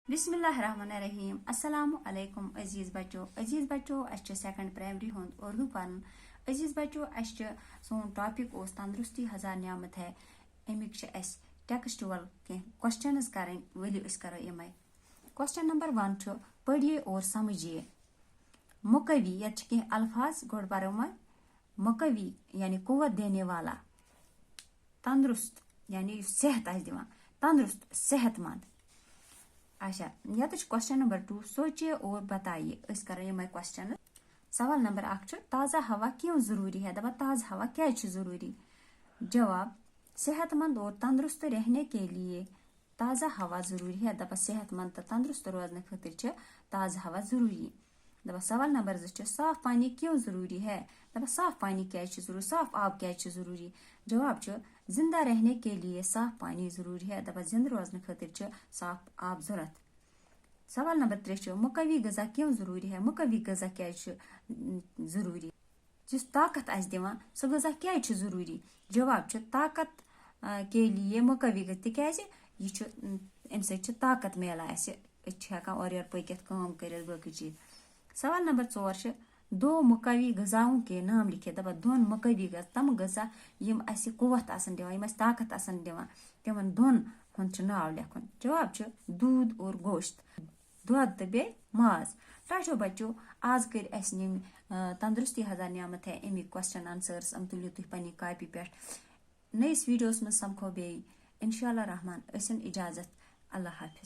बिस्मिल्लाहिर्रहमानिर्रहीम अस्सलामु अलैकुम अजीज बच्चों अच्छे सेकंड प्राइमरी हुंद उर्दू पढ़न अजीज बच्चों अच्छे सोन टॉपिक ओस तंदुरुस्ती हजार नियामत है अमिक टेक्सचुअल के क्वेश्चंस करें वलियो इस करो यमे क्वेश्चन नंबर 1 पढ़िए और समझिए मुकवी ये अल्फाज गोड परो मुकवी यानी कुव्वत देने वाला तंदुरुस्त यानी सेहत दिवान तंदुरुस्त सेहतमंद अच्छा यह क्वेश्चन नंबर 2 सोचिए और बताइए इस करें ये क्वेश्चन सवाल नंबर 1 ताज़ा हवा क्यों ज़रूरी है दबा ताज़ा हवा क्या ज़रूरी जवाब सेहतमंद और तंदुरुस्त रहने के लिए ताज़ा हवा ज़रूरी है दबा सेहतमंद तो तंदुरुस्त रोजने खातिर ताज़ा हवा ज़रूरी दबा सवाल नंबर 2 साफ पानी क्यों ज़रूरी है दबा साफ पानी क्या ज़रूरी साफ आब क्या ज़रूरी जवाब जिंदा रहने के लिए साफ पानी ज़रूरी है दबा जिंद रोजने खातिर साफ आब जरूरत सवाल नंबर 3 मुकवी गज़ा क्यों ज़रूरी है मुकवी गज़ा क्या ज़रूरी जिस ताकत दिवान सो गज़ा क्या ज़रूरी जवाब ताकत के लिए मुकवी गज़ा तक ताकत मिलान हेकान और पकित काम कर बाकी चीज सवाल नंबर 4 दो मुकवी गज़ाओं के नाम लिखे दबा दोन मुकवी गज़ा तम गज़ा यम अस कुव्वत दिवान ताकत दिवान तिमन दोन हुंद नाव लिखुन जवाब दूध और गोश्त दूध तो बे माज टाटो बच्चों आज कर तंदुरुस्ती हजार नियामत है अमिक क्वेश्चन आंसर्स तुलियो तुम पन्नी कॉपी पे नईस वीडियोस में समखो बे इंशाअल्लाह रहमान असन इजाजत अल्लाह हाफिज।